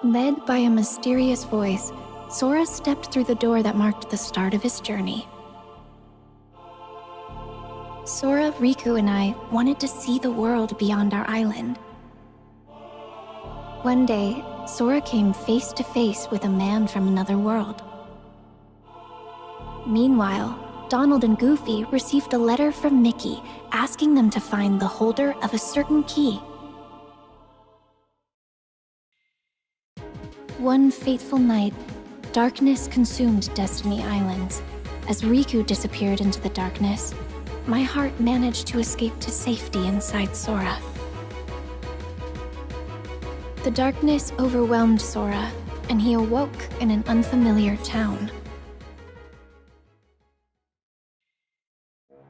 Led by a mysterious voice, Sora stepped through the door that marked the start of his journey. Sora, Riku, and I wanted to see the world beyond our island. One day, Sora came face to face with a man from another world. Meanwhile, Donald and Goofy received a letter from Mickey asking them to find the holder of a certain key. One fateful night, darkness consumed Destiny Islands. As Riku disappeared into the darkness, my heart managed to escape to safety inside Sora. The darkness overwhelmed Sora, and he awoke in an unfamiliar town.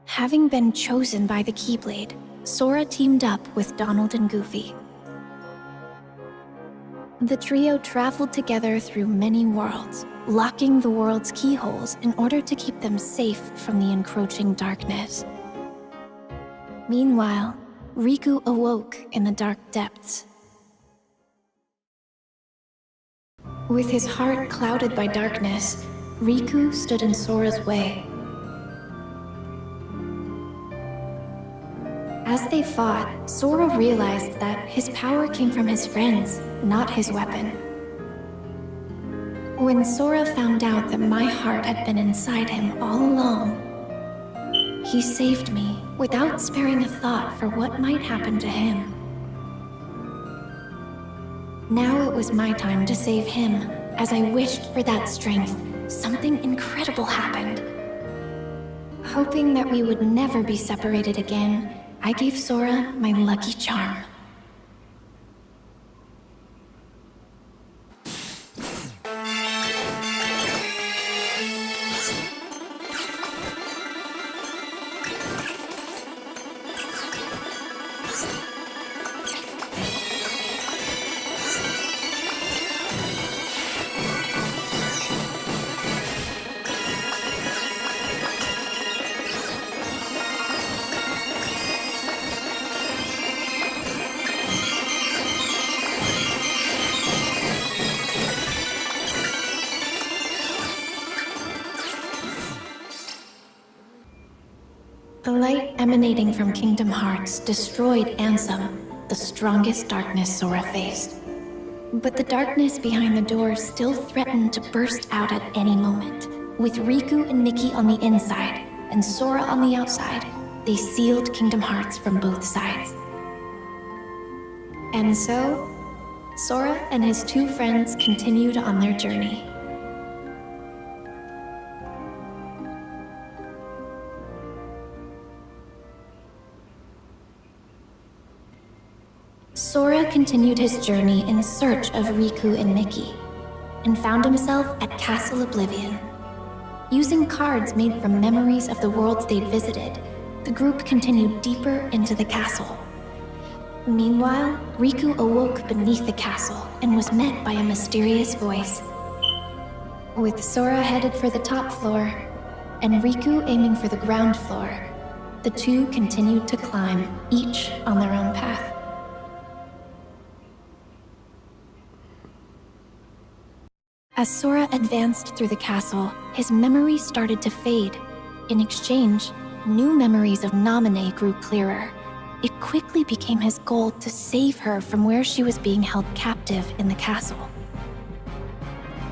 Having been chosen by the Keyblade, Sora teamed up with Donald and Goofy. The trio traveled together through many worlds, locking the world's keyholes in order to keep them safe from the encroaching darkness. Meanwhile, Riku awoke in the dark depths. With his heart clouded by darkness, Riku stood in Sora's way. As they fought, Sora realized that his power came from his friends, not his weapon. When Sora found out that my heart had been inside him all along, he saved me without sparing a thought for what might happen to him. Now it was my time to save him. As I wished for that strength, something incredible happened. Hoping that we would never be separated again, I gave Sora my lucky charm. The light emanating from Kingdom Hearts destroyed Ansem, the strongest darkness Sora faced. But the darkness behind the door still threatened to burst out at any moment. With Riku and Mickey on the inside, and Sora on the outside, they sealed Kingdom Hearts from both sides. And so, Sora and his two friends continued on their journey. Sora continued his journey in search of Riku and Mickey, and found himself at Castle Oblivion. Using cards made from memories of the worlds they'd visited, the group continued deeper into the castle. Meanwhile, Riku awoke beneath the castle and was met by a mysterious voice. With Sora headed for the top floor, and Riku aiming for the ground floor, the two continued to climb, each on their own path. As Sora advanced through the castle, his memories started to fade. In exchange, new memories of Naminé grew clearer. It quickly became his goal to save her from where she was being held captive in the castle.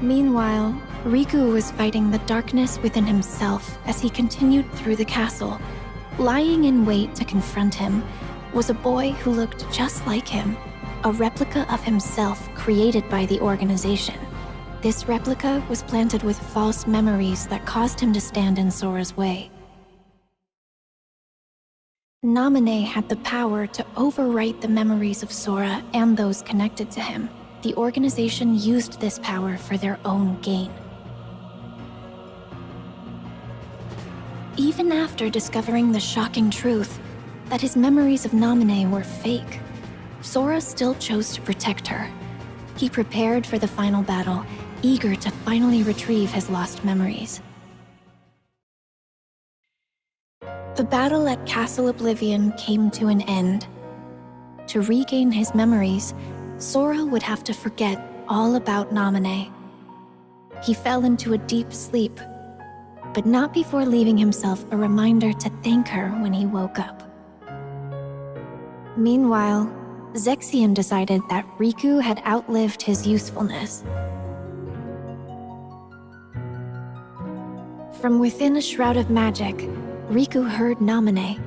Meanwhile, Riku was fighting the darkness within himself as he continued through the castle. Lying in wait to confront him was a boy who looked just like him, a replica of himself created by the organization. This replica was planted with false memories that caused him to stand in Sora's way. Naminé had the power to overwrite the memories of Sora and those connected to him. The organization used this power for their own gain. Even after discovering the shocking truth that his memories of Naminé were fake, Sora still chose to protect her. He prepared for the final battle, eager to finally retrieve his lost memories. The battle at Castle Oblivion came to an end. To regain his memories, Sora would have to forget all about Naminé. He fell into a deep sleep, but not before leaving himself a reminder to thank her when he woke up. Meanwhile, Zexion decided that Riku had outlived his usefulness. From within a shroud of magic, Riku heard Naminé.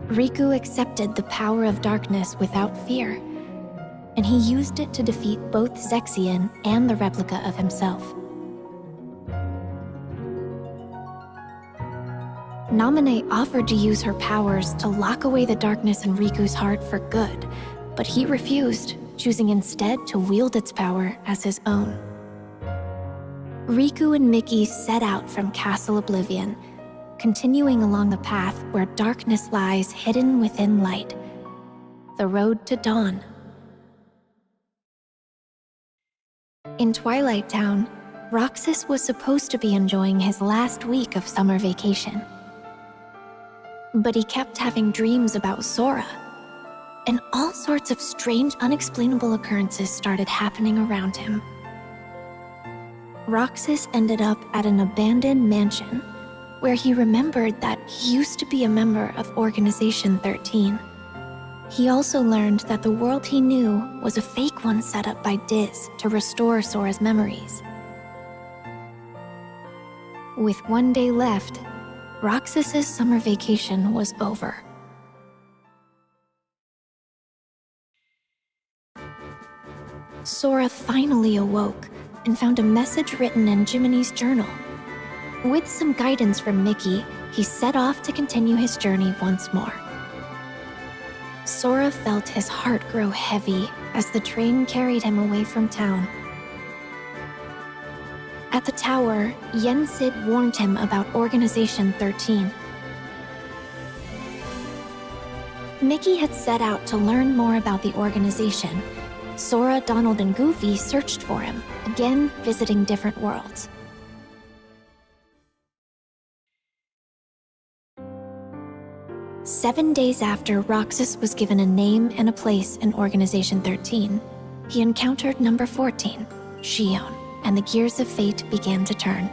Riku accepted the power of darkness without fear, and he used it to defeat both Zexion and the replica of himself. Naminé offered to use her powers to lock away the darkness in Riku's heart for good, but he refused, choosing instead to wield its power as his own. Riku and Mickey set out from Castle Oblivion, continuing along the path where darkness lies hidden within light, the road to dawn. In Twilight Town, Roxas was supposed to be enjoying his last week of summer vacation. But he kept having dreams about Sora, and all sorts of strange, unexplainable occurrences started happening around him. Roxas ended up at an abandoned mansion where he remembered that he used to be a member of Organization 13. He also learned that the world he knew was a fake one set up by Diz to restore Sora's memories. With one day left, Roxas's summer vacation was over. Sora finally awoke and found a message written in Jiminy's journal. With some guidance from Mickey, he set off to continue his journey once more. Sora felt his heart grow heavy as the train carried him away from town. At the tower, Yensid warned him about Organization 13. Mickey had set out to learn more about the organization. Sora, Donald, and Goofy searched for him, again visiting different worlds. Seven days after Roxas was given a name and a place in Organization 13, he encountered number 14, Xion, and the gears of fate began to turn.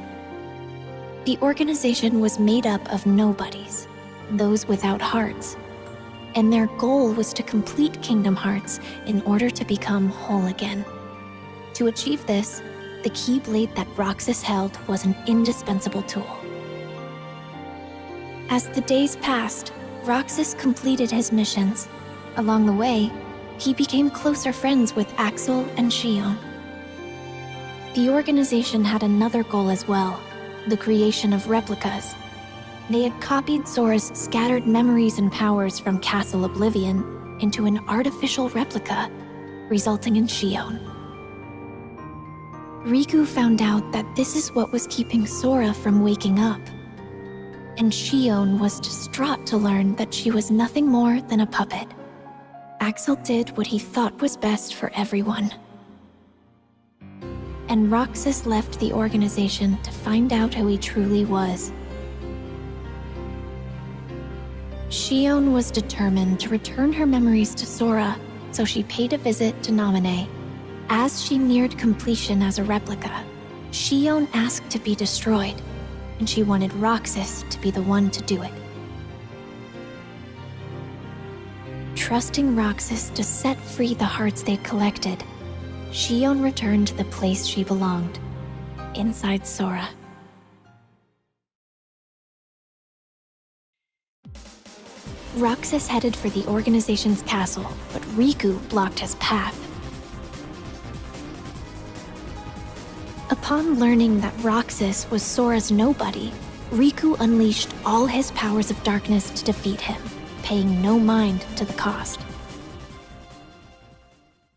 The organization was made up of nobodies, those without hearts, and their goal was to complete Kingdom Hearts in order to become whole again. To achieve this, the Keyblade that Roxas held was an indispensable tool. As the days passed, Roxas completed his missions. Along the way, he became closer friends with Axel and Xion. The organization had another goal as well, the creation of replicas. They had copied Sora's scattered memories and powers from Castle Oblivion into an artificial replica, resulting in Xion. Riku found out that this is what was keeping Sora from waking up, and Xion was distraught to learn that she was nothing more than a puppet. Axel did what he thought was best for everyone. And Roxas left the organization to find out who he truly was. Xion was determined to return her memories to Sora, so she paid a visit to Naminé. As she neared completion as a replica, Xion asked to be destroyed, and she wanted Roxas to be the one to do it. Trusting Roxas to set free the hearts they'd collected, Xion returned to the place she belonged, inside Sora. Roxas headed for the organization's castle, but Riku blocked his path. Upon learning that Roxas was Sora's nobody, Riku unleashed all his powers of darkness to defeat him, paying no mind to the cost.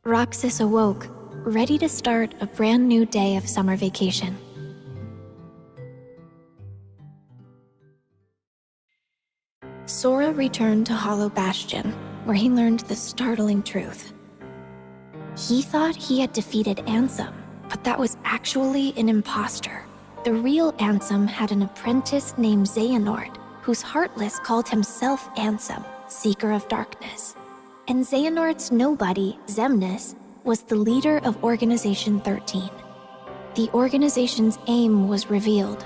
Roxas awoke, ready to start a brand new day of summer vacation. Sora returned to Hollow Bastion, where he learned the startling truth. He thought he had defeated Ansem, but that was actually an imposter. The real Ansem had an apprentice named Xehanort, whose Heartless called himself Ansem, Seeker of Darkness. and Xehanort's nobody, Xemnas, was the leader of Organization 13. The organization's aim was revealed.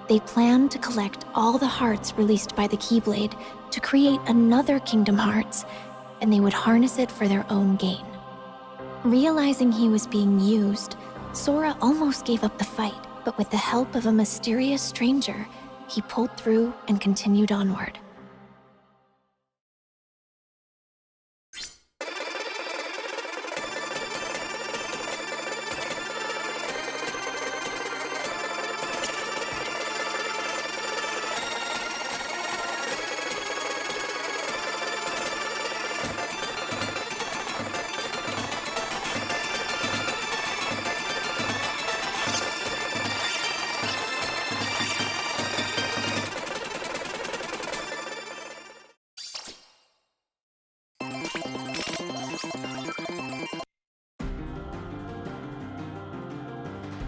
They planned to collect all the hearts released by the Keyblade to create another Kingdom Hearts, and they would harness it for their own gain. Realizing he was being used, Sora almost gave up the fight, but with the help of a mysterious stranger, he pulled through and continued onward.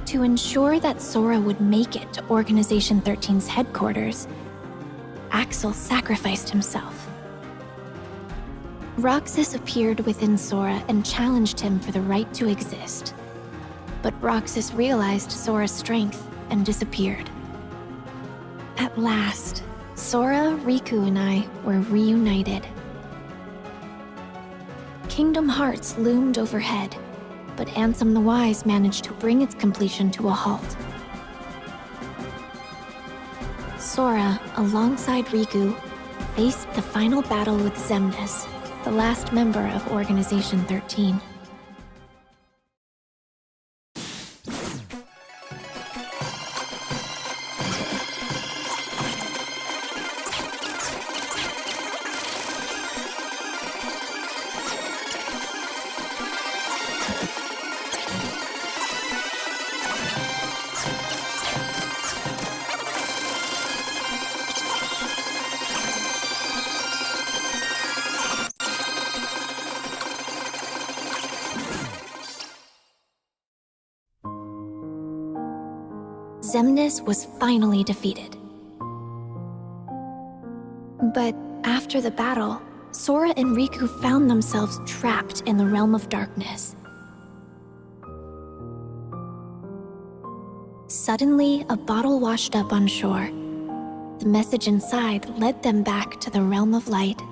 To ensure that Sora would make it to Organization 13's headquarters, Axel sacrificed himself. Roxas appeared within Sora and challenged him for the right to exist. But Roxas realized Sora's strength and disappeared. At last, Sora, Riku, and I were reunited. Kingdom Hearts loomed overhead, but Ansem the Wise managed to bring its completion to a halt. Sora, alongside Riku, faced the final battle with Xemnas, the last member of Organization 13. Xemnas was finally defeated. But after the battle, Sora and Riku found themselves trapped in the realm of darkness. Suddenly, a bottle washed up on shore. The message inside led them back to the realm of light.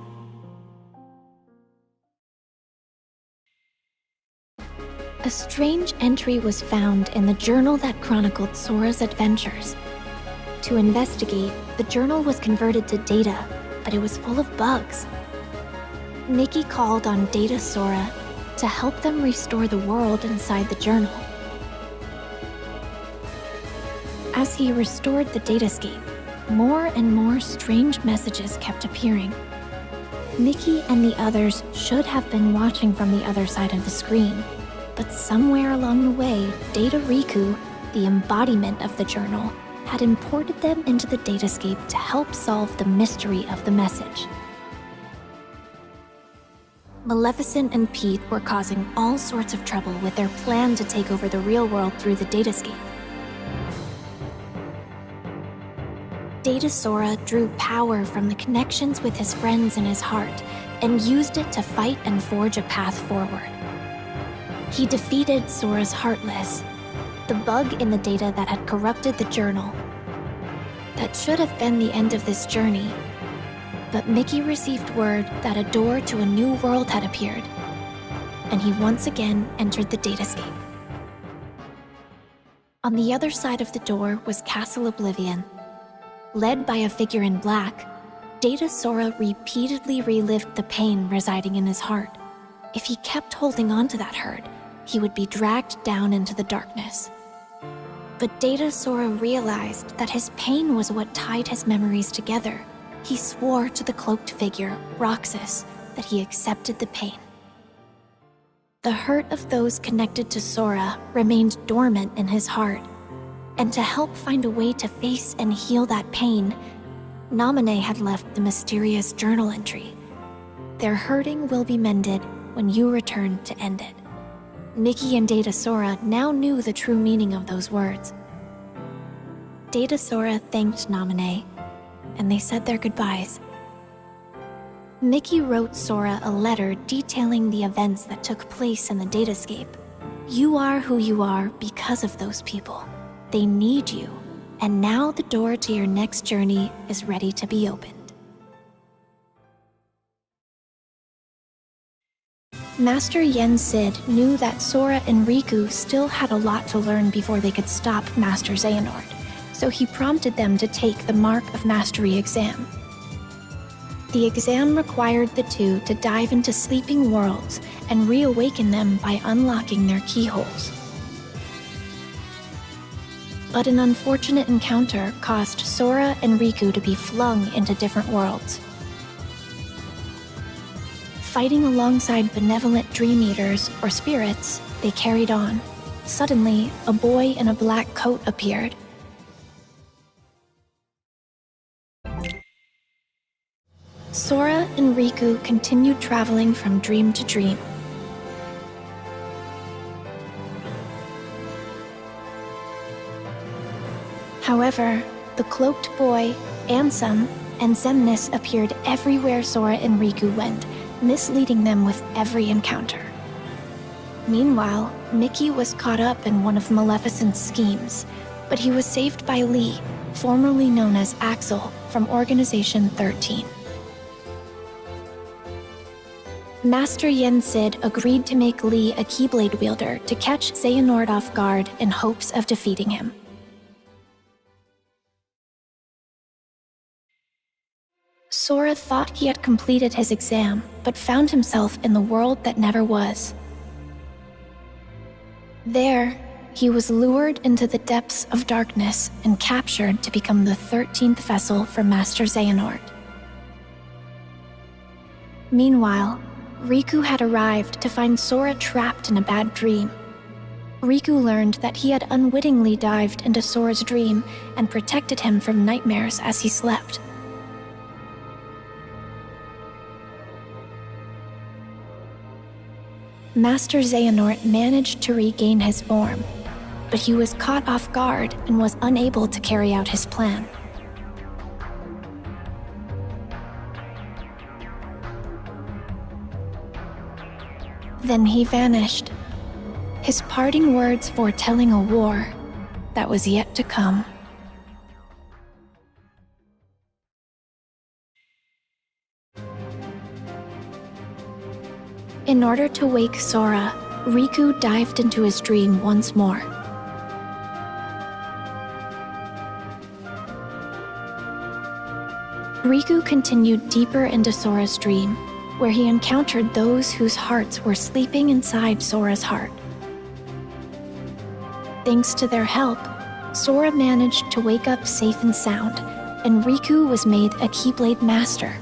A strange entry was found in the journal that chronicled Sora's adventures. To investigate, the journal was converted to data, but it was full of bugs. Mickey called on Data Sora to help them restore the world inside the journal. As he restored the datascape, more and more strange messages kept appearing. Mickey and the others should have been watching from the other side of the screen, but somewhere along the way, Data Riku, the embodiment of the journal, had imported them into the datascape to help solve the mystery of the message. Maleficent and Pete were causing all sorts of trouble with their plan to take over the real world through the datascape. Data Sora drew power from the connections with his friends in his heart and used it to fight and forge a path forward. He defeated Sora's Heartless, the bug in the data that had corrupted the journal. That should have been the end of this journey, but Mickey received word that a door to a new world had appeared, and he once again entered the datascape. On the other side of the door was Castle Oblivion. Led by a figure in black, Data Sora repeatedly relived the pain residing in his heart. If he kept holding on to that hurt, he would be dragged down into the darkness. But Data Sora realized that his pain was what tied his memories together. He swore to the cloaked figure, Roxas, that he accepted the pain. The hurt of those connected to Sora remained dormant in his heart, and to help find a way to face and heal that pain, Naminé had left the mysterious journal entry. Their hurting will be mended when you return to end it. Mickey and Data Sora now knew the true meaning of those words. Data Sora thanked Naminé, and they said their goodbyes. Mickey wrote Sora a letter detailing the events that took place in the datascape. You are who you are because of those people. They need you, and now the door to your next journey is ready to be opened. Master Yen Sid knew that Sora and Riku still had a lot to learn before they could stop Master Xehanort, so he prompted them to take the Mark of Mastery exam. The exam required the two to dive into sleeping worlds and reawaken them by unlocking their keyholes. But an unfortunate encounter caused Sora and Riku to be flung into different worlds. Fighting alongside benevolent dream eaters or spirits, they carried on. Suddenly, a boy in a black coat appeared. Sora and Riku continued traveling from dream to dream. However, the cloaked boy, Ansem, and Xemnas appeared everywhere Sora and Riku went, misleading them with every encounter. Meanwhile, Mickey was caught up in one of Maleficent's schemes, but he was saved by Lee, formerly known as Axel, from Organization 13. Master Yen Sid agreed to make Lee a Keyblade wielder to catch Xehanort off guard in hopes of defeating him. Sora thought he had completed his exam, but found himself in the world that never was. There, he was lured into the depths of darkness and captured to become the 13th vessel for Master Xehanort. Meanwhile, Riku had arrived to find Sora trapped in a bad dream. Riku learned that he had unwittingly dived into Sora's dream and protected him from nightmares as he slept. Master Xehanort managed to regain his form, but he was caught off guard and was unable to carry out his plan. Then he vanished, his parting words foretelling a war that was yet to come. In order to wake Sora, Riku dived into his dream once more. Riku continued deeper into Sora's dream, where he encountered those whose hearts were sleeping inside Sora's heart. Thanks to their help, Sora managed to wake up safe and sound, and Riku was made a Keyblade Master.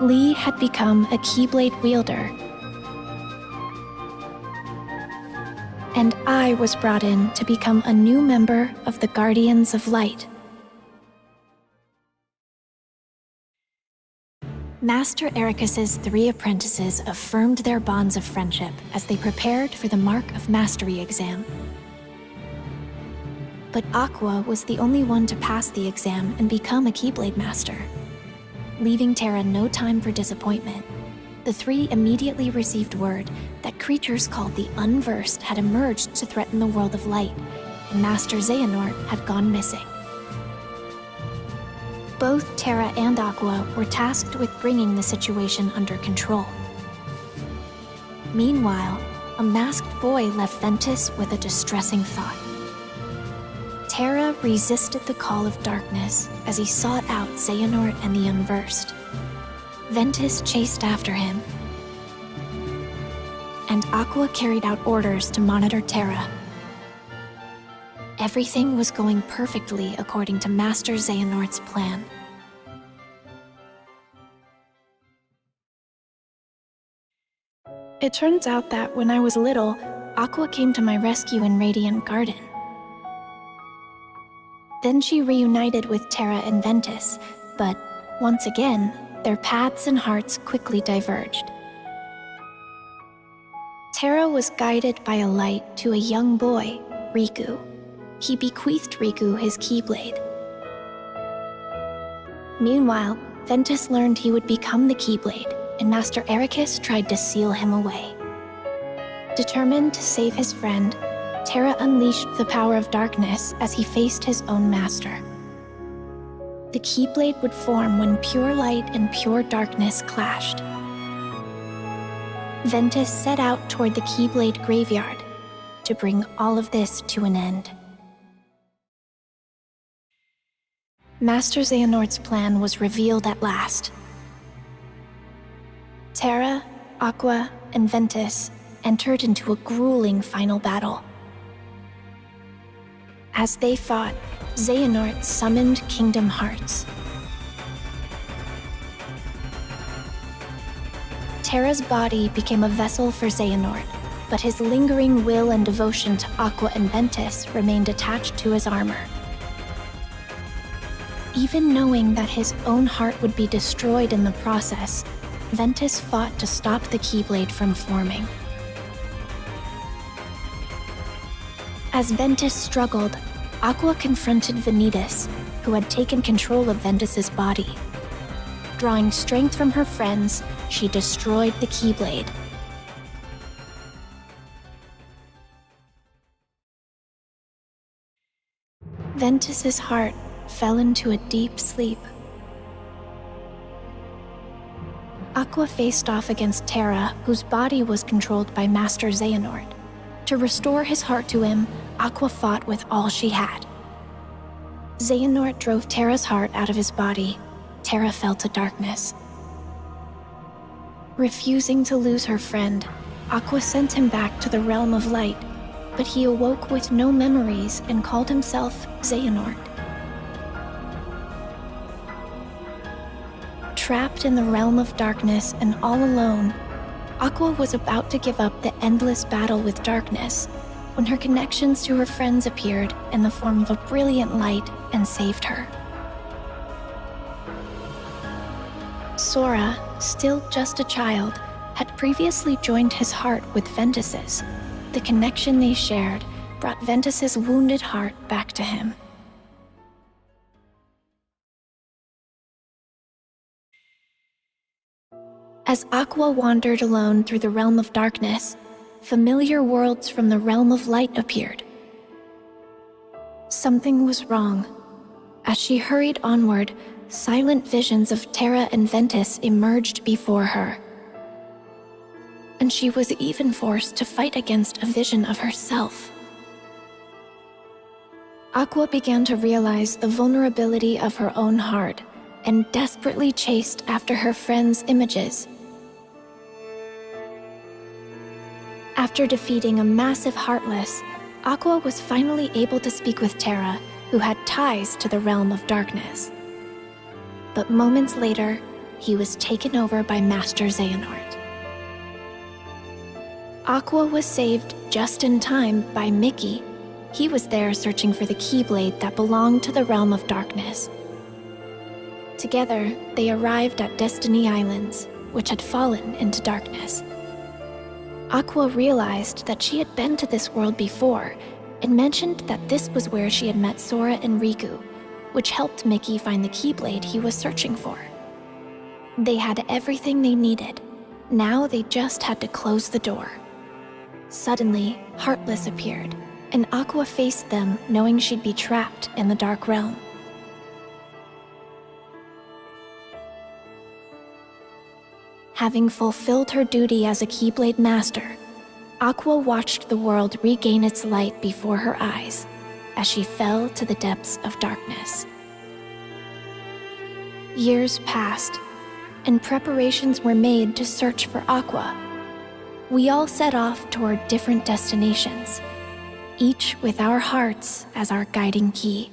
Lee had become a Keyblade wielder, and I was brought in to become a new member of the Guardians of Light. Master Ericus's 3 apprentices affirmed their bonds of friendship as they prepared for the Mark of Mastery exam. But Aqua was the only one to pass the exam and become a Keyblade Master. Leaving Terra no time for disappointment, the 3 immediately received word that creatures called the Unversed had emerged to threaten the world of light, and Master Xehanort had gone missing. Both Terra and Aqua were tasked with bringing the situation under control. Meanwhile, a masked boy left Ventus with a distressing thought. Terra resisted the call of darkness as he sought out Xehanort and the Unversed. Ventus chased after him, and Aqua carried out orders to monitor Terra. Everything was going perfectly according to Master Xehanort's plan. It turns out that when I was little, Aqua came to my rescue in Radiant Garden. Then she reunited with Terra and Ventus, but once again, their paths and hearts quickly diverged. Terra was guided by a light to a young boy, Riku. He bequeathed Riku his Keyblade. Meanwhile, Ventus learned he would become the Keyblade, and Master Ericus tried to seal him away. Determined to save his friend, Terra unleashed the power of darkness as he faced his own master. The Keyblade would form when pure light and pure darkness clashed. Ventus set out toward the Keyblade graveyard to bring all of this to an end. Master Xehanort's plan was revealed at last. Terra, Aqua, and Ventus entered into a grueling final battle. As they fought, Xehanort summoned Kingdom Hearts. Terra's body became a vessel for Xehanort, but his lingering will and devotion to Aqua and Ventus remained attached to his armor. Even knowing that his own heart would be destroyed in the process, Ventus fought to stop the Keyblade from forming. As Ventus struggled, Aqua confronted Vanitas, who had taken control of Ventus's body. Drawing strength from her friends, she destroyed the Keyblade. Ventus's heart fell into a deep sleep. Aqua faced off against Terra, whose body was controlled by Master Xehanort. To restore his heart to him, Aqua fought with all she had. Xehanort drove Terra's heart out of his body. Terra fell to darkness. Refusing to lose her friend, Aqua sent him back to the realm of light, but he awoke with no memories and called himself Xehanort. Trapped in the realm of darkness and all alone, Aqua was about to give up the endless battle with darkness when her connections to her friends appeared in the form of a brilliant light and saved her. Sora, still just a child, had previously joined his heart with Ventus's. The connection they shared brought Ventus's wounded heart back to him. As Aqua wandered alone through the realm of darkness, familiar worlds from the realm of light appeared. Something was wrong. As she hurried onward, silent visions of Terra and Ventus emerged before her. And she was even forced to fight against a vision of herself. Aqua began to realize the vulnerability of her own heart and desperately chased after her friends' images. After defeating a massive Heartless, Aqua was finally able to speak with Terra, who had ties to the realm of darkness. But moments later, he was taken over by Master Xehanort. Aqua was saved just in time by Mickey. He was there searching for the Keyblade that belonged to the realm of darkness. Together, they arrived at Destiny Islands, which had fallen into darkness. Aqua realized that she had been to this world before and mentioned that this was where she had met Sora and Riku, which helped Mickey find the Keyblade he was searching for. They had everything they needed. Now they just had to close the door. Suddenly, Heartless appeared, and Aqua faced them knowing she'd be trapped in the Dark Realm. Having fulfilled her duty as a Keyblade Master, Aqua watched the world regain its light before her eyes as she fell to the depths of darkness. Years passed, and preparations were made to search for Aqua. We all set off toward different destinations, each with our hearts as our guiding key.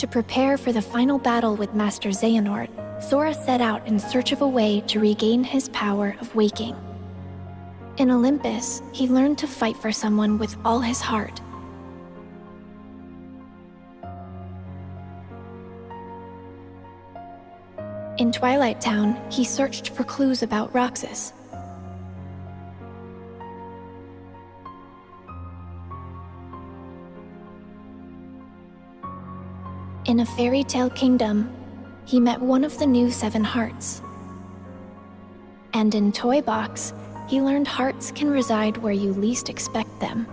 To prepare for the final battle with Master Xehanort, Sora set out in search of a way to regain his power of waking. In Olympus, he learned to fight for someone with all his heart. In Twilight Town, he searched for clues about Roxas. a fairy tale kingdom, he met one of the new 7 hearts. And in Toy Box, he learned hearts can reside where you least expect them.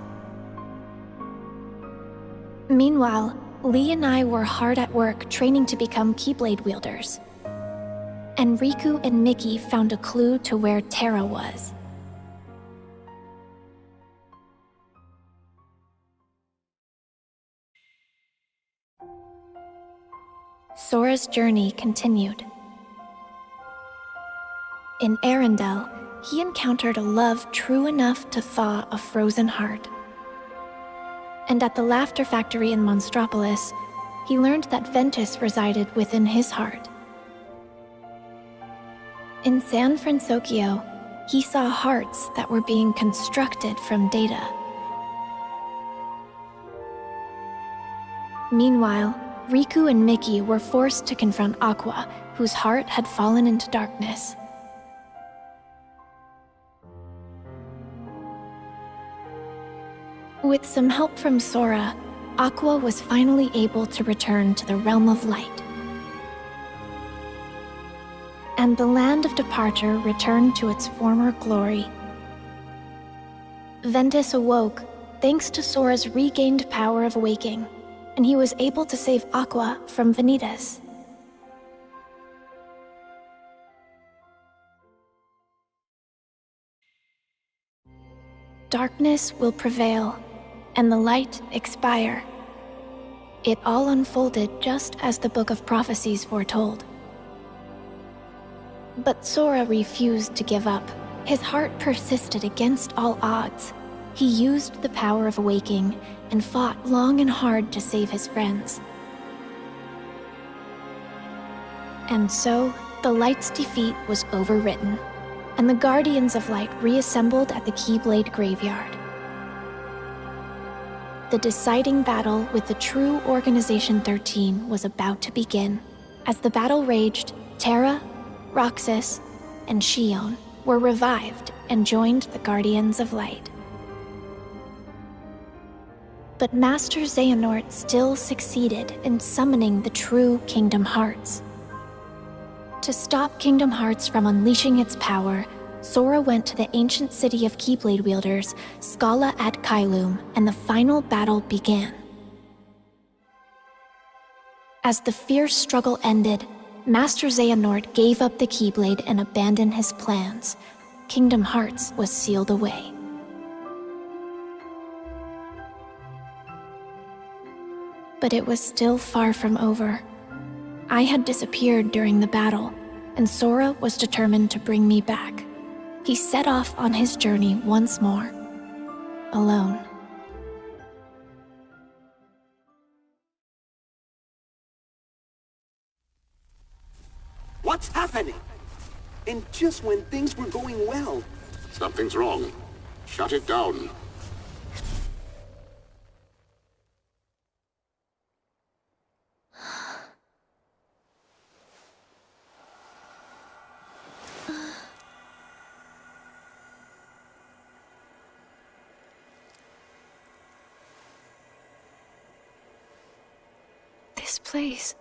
Meanwhile, Lee and I were hard at work training to become Keyblade wielders. And Riku and Mickey found a clue to where Terra was. Sora's journey continued. In Arendelle, he encountered a love true enough to thaw a frozen heart. And at the Laughter Factory in Monstropolis, he learned that Ventus resided within his heart. In San Francisco, he saw hearts that were being constructed from data. Meanwhile, Riku and Mickey were forced to confront Aqua, whose heart had fallen into darkness. With some help from Sora, Aqua was finally able to return to the realm of light. And the land of departure returned to its former glory. Ventus awoke thanks to Sora's regained power of waking, and he was able to save Aqua from Vanitas. Darkness will prevail, and the light expire. It all unfolded just as the Book of Prophecies foretold. But Sora refused to give up. His heart persisted against all odds. He used the power of waking and fought long and hard to save his friends. And so, the Light's defeat was overwritten, and the Guardians of Light reassembled at the Keyblade Graveyard. The deciding battle with the true Organization 13 was about to begin. As the battle raged, Terra, Roxas, and Xion were revived and joined the Guardians of Light. But Master Xehanort still succeeded in summoning the true Kingdom Hearts. To stop Kingdom Hearts from unleashing its power, Sora went to the ancient city of Keyblade wielders, Scala at Kylum, and the final battle began. As the fierce struggle ended, Master Xehanort gave up the Keyblade and abandoned his plans. Kingdom Hearts was sealed away. But it was still far from over. I had disappeared during the battle, and Sora was determined to bring me back. He set off on his journey once more, alone. What's happening? And just when things were going well. Something's wrong. Shut it down. This place.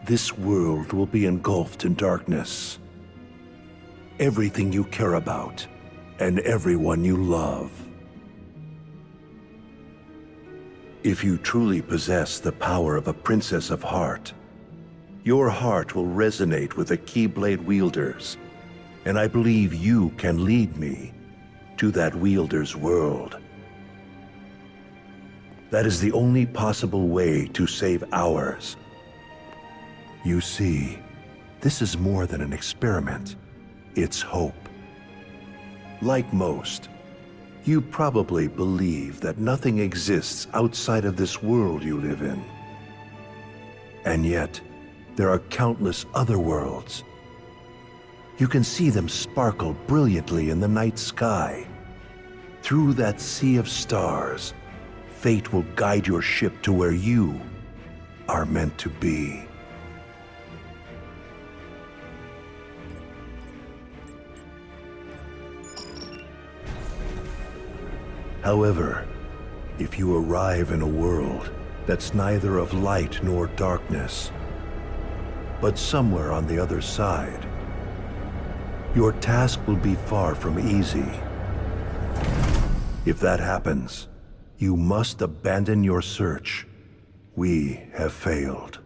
this world will be engulfed in darkness. Everything you care about, and everyone you love. If you truly possess the power of a Princess of Heart, your heart will resonate with the Keyblade wielders, and I believe you can lead me to that wielder's world. That is the only possible way to save ours. You see, this is more than an experiment. It's hope. Like most, you probably believe that nothing exists outside of this world you live in. And yet, there are countless other worlds. You can see them sparkle brilliantly in the night sky. Through that sea of stars, fate will guide your ship to where you are meant to be. However, if you arrive in a world that's neither of light nor darkness, but somewhere on the other side, your task will be far from easy. If that happens, you must abandon your search. We have failed.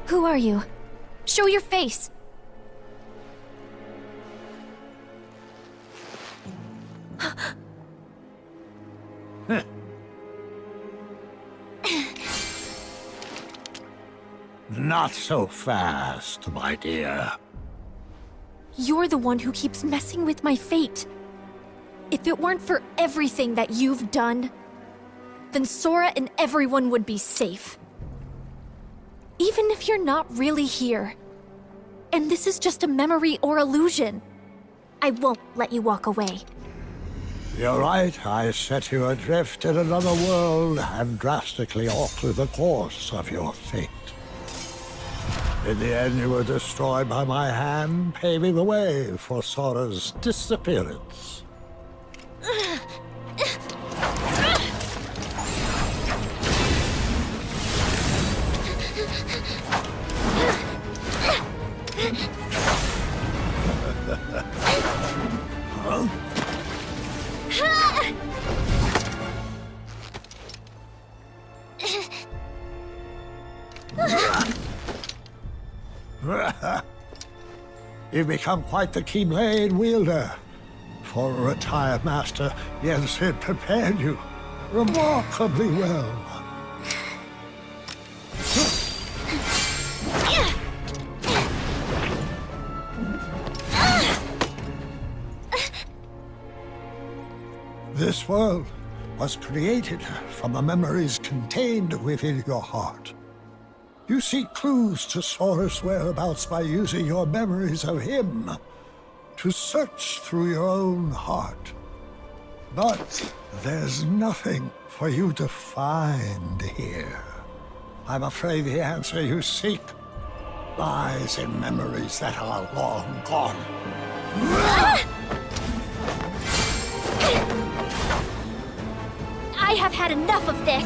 Who are you? Show your face! Not so fast, my dear. You're the one who keeps messing with my fate. If it weren't for everything that you've done, then Sora and everyone would be safe. Even if you're not really here, and this is just a memory or illusion, I won't let you walk away. You're right, I set you adrift in another world and drastically altered the course of your fate. In the end, you were destroyed by my hand, paving the way for Sora's disappearance. You've become quite the Keyblade wielder. For a retired master, yes, it prepared you remarkably well. This world was created from the memories contained within your heart. You seek clues to Sora's whereabouts by using your memories of him to search through your own heart. But there's nothing for you to find here. I'm afraid the answer you seek lies in memories that are long gone. I have had enough of this!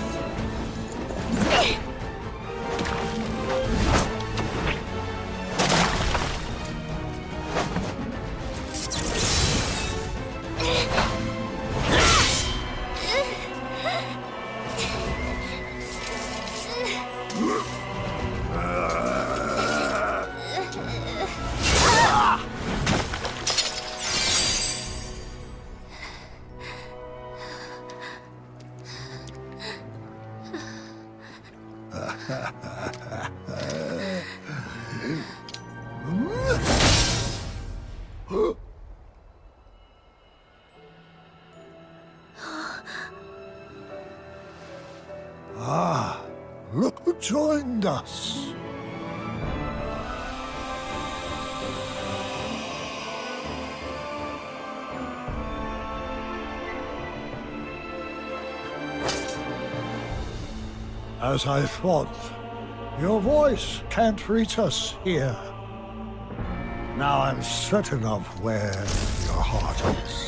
Look who joined us. As I thought, your voice can't reach us here. Now I'm certain of where your heart is.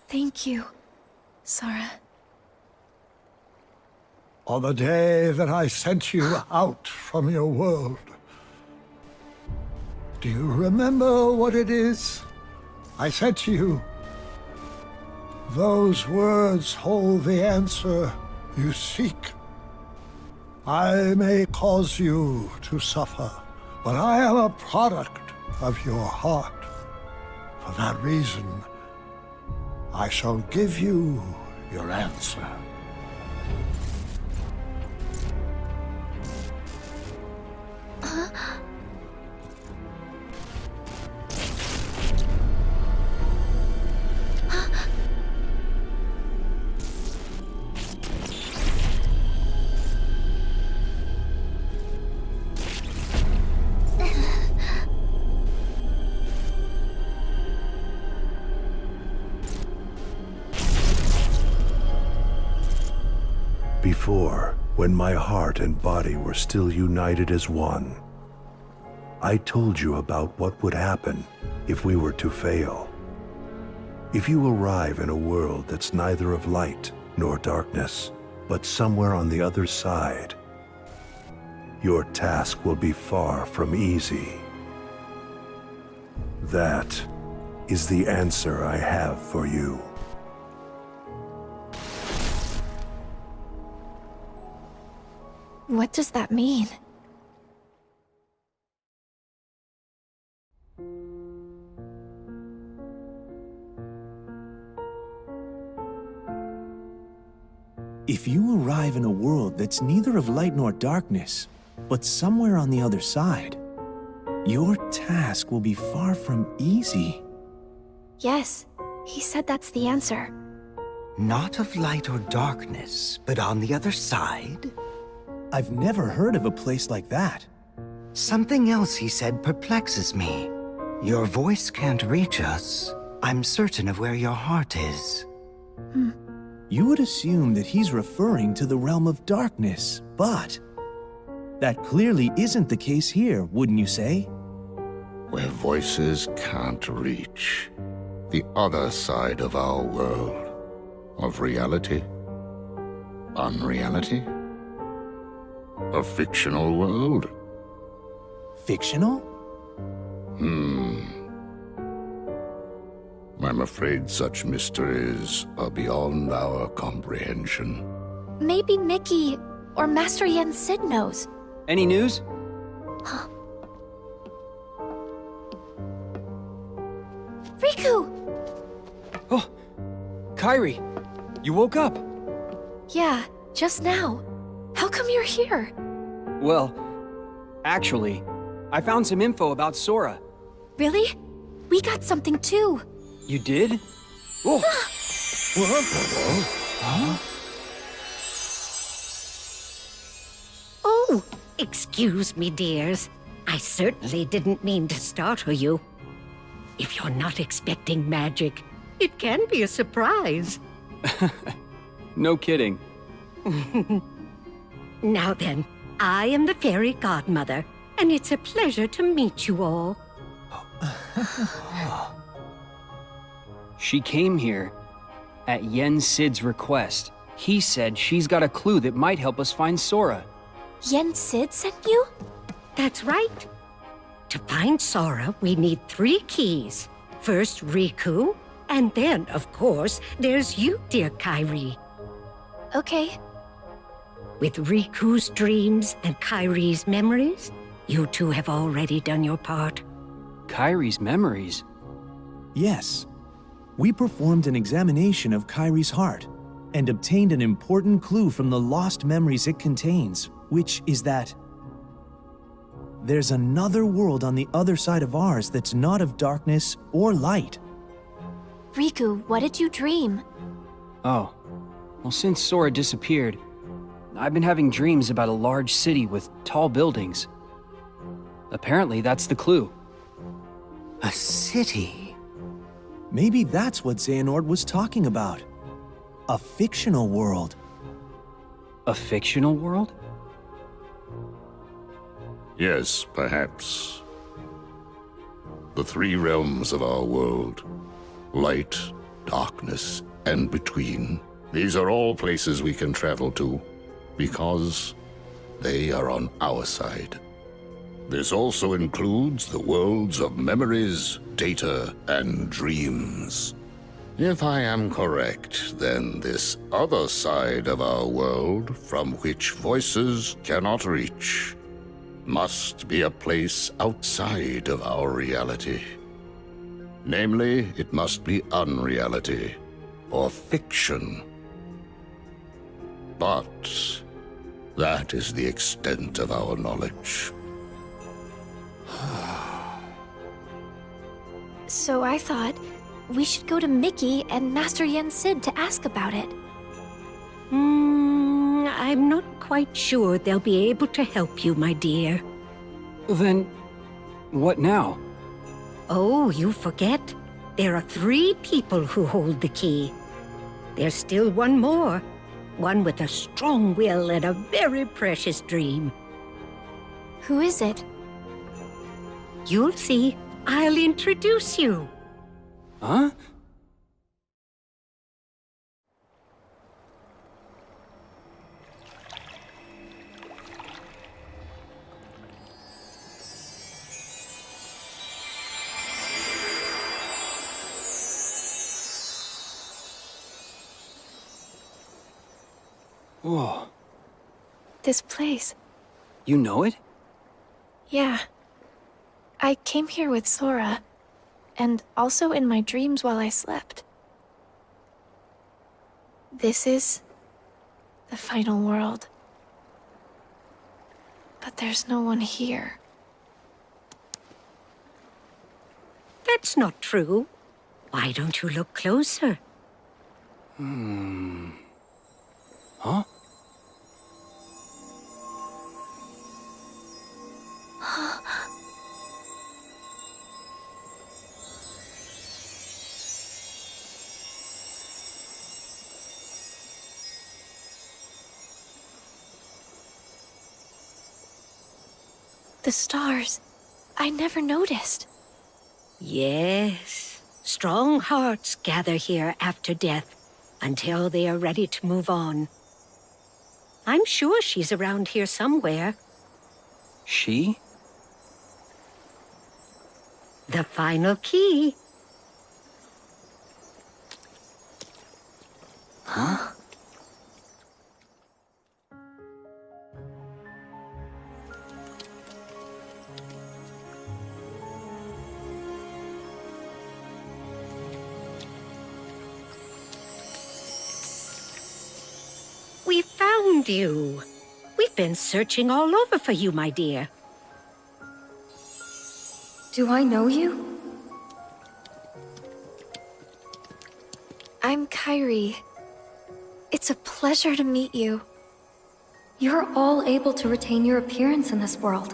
Thank you, Sara. On the day that I sent you out from your world, do you remember what it is I said to you? Those words hold the answer you seek. I may cause you to suffer, but I am a product of your heart. For that reason, I shall give you your answer. Before, when my heart and body were still united as one, I told you about what would happen if we were to fail. If you arrive in a world that's neither of light nor darkness, but somewhere on the other side, your task will be far from easy. That is the answer I have for you. What does that mean? If you arrive in a world that's neither of light nor darkness, but somewhere on the other side, your task will be far from easy. Yes, he said that's the answer. Not of light or darkness, but on the other side? I've never heard of a place like that. Something else he said perplexes me. Your voice can't reach us. I'm certain of where your heart is. You would assume that he's referring to the realm of darkness, but that clearly isn't the case here, wouldn't you say? Where voices can't reach. The other side of our world. Of reality. Unreality. A fictional world. Fictional? I'm afraid such mysteries are beyond our comprehension. Maybe Mickey or Master Yen Sid knows. Any news? Riku! Oh, Kairi, you woke up. Yeah, just now. How come you're here? Well, actually, I found some info about Sora. Really? We got something too. You did? Oh! Oh, excuse me, dears. I certainly didn't mean to startle you. If you're not expecting magic, it can be a surprise. No kidding. Now then, I am the fairy godmother, and it's a pleasure to meet you all. She came here at Yen Sid's request. He said she's got a clue that might help us find Sora. Yen Sid sent you? That's right. To find Sora, we need 3 keys. First, Riku, and then, of course, there's you, dear Kairi. Okay. With Riku's dreams and Kairi's memories, you two have already done your part. Kairi's memories? Yes. We performed an examination of Kairi's heart and obtained an important clue from the lost memories it contains, which is that there's another world on the other side of ours that's not of darkness or light. Riku, what did you dream? Oh. Well, since Sora disappeared, I've been having dreams about a large city with tall buildings. Apparently, that's the clue. A city? Maybe that's what Xehanort was talking about. A fictional world. A fictional world? Yes, perhaps. The 3 realms of our world. Light, darkness, and between. These are all places we can travel to, because they are on our side. This also includes the worlds of memories, data, and dreams. If I am correct, then this other side of our world, from which voices cannot reach, must be a place outside of our reality. Namely, it must be unreality, or fiction. But that is the extent of our knowledge. So I thought we should go to Mickey and Master Yen Sid to ask about it. I'm not quite sure they'll be able to help you, my dear. Then, what now? Oh, you forget. There are 3 people who hold the key. There's still one more. One with a strong will and a very precious dream. Who is it? You'll see. I'll introduce you. Huh? Whoa. This place. You know it? Yeah. I came here with Sora, and also in my dreams while I slept. This is the final world. But there's no one here. That's not true. Why don't you look closer? Huh? The stars. I never noticed. Yes. Strong hearts gather here after death until they are ready to move on. I'm sure she's around here somewhere. She? The final key. Huh? We found you. We've been searching all over for you, my dear. Do I know you? I'm Kairi. It's a pleasure to meet you. You're all able to retain your appearance in this world.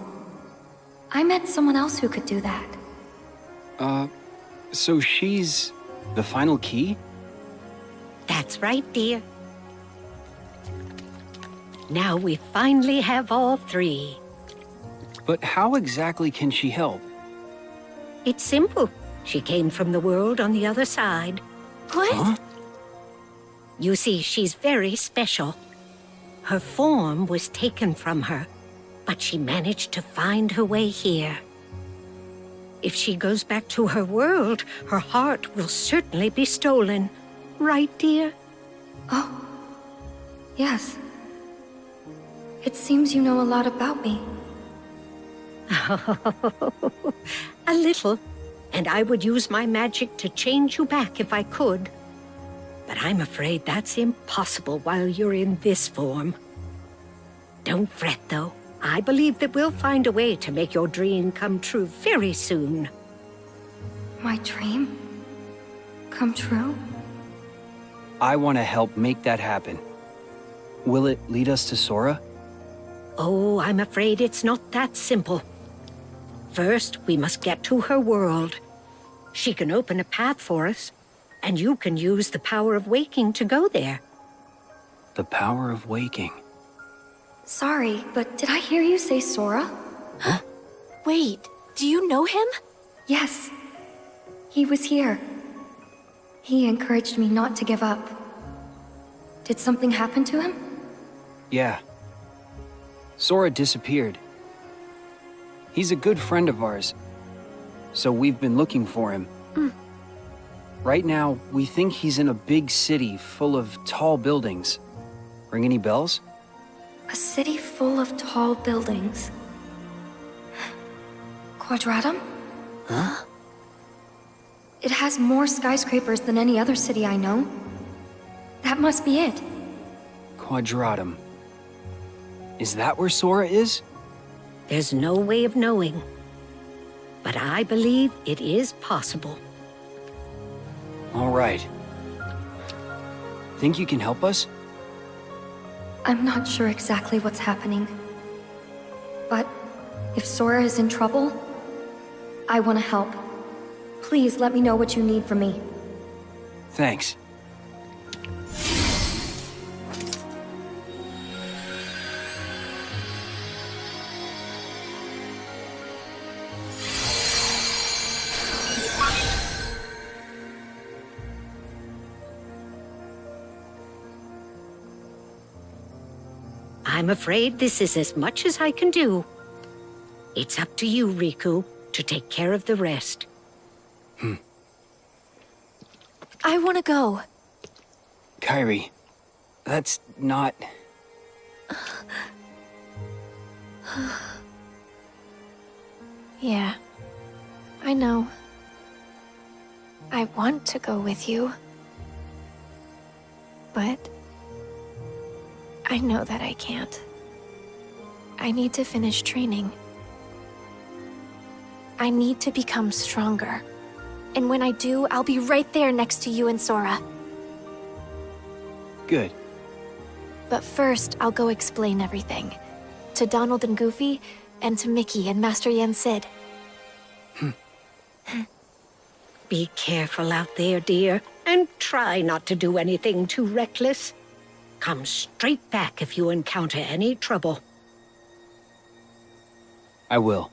I met someone else who could do that. So she's the final key? That's right, dear. Now we finally have all three. But how exactly can she help? It's simple. She came from the world on the other side. What? Huh? You see, she's very special. Her form was taken from her, but she managed to find her way here. If she goes back to her world, her heart will certainly be stolen. Right, dear? Oh. Yes. It seems you know a lot about me. A little. And I would use my magic to change you back if I could. But I'm afraid that's impossible while you're in this form. Don't fret, though. I believe that we'll find a way to make your dream come true very soon. My dream? Come true? I want to help make that happen. Will it lead us to Sora? Oh, I'm afraid it's not that simple. First, we must get to her world. She can open a path for us, and you can use the power of waking to go there. The power of waking. Sorry, but did I hear you say Sora? Huh? Wait, do you know him? Yes. He was here. He encouraged me not to give up. Did something happen to him? Yeah. Sora disappeared. He's a good friend of ours, so we've been looking for him. Right now, we think he's in a big city full of tall buildings. Ring any bells? A city full of tall buildings. Quadratum? Huh? It has more skyscrapers than any other city I know. That must be it. Quadratum. Is that where Sora is? There's no way of knowing. But I believe it is possible. All right. Think you can help us? I'm not sure exactly what's happening. But if Sora is in trouble, I want to help. Please let me know what you need from me. Thanks. I'm afraid this is as much as I can do. It's up to you, Riku, to take care of the rest. I want to go. Kairi, that's not... Yeah, I know. I want to go with you. But I know that I can't. I need to finish training. I need to become stronger. And when I do, I'll be right there next to you and Sora. Good. But first, I'll go explain everything. To Donald and Goofy, and to Mickey and Master Yen Sid. Be careful out there, dear, and try not to do anything too reckless. Come straight back if you encounter any trouble. I will.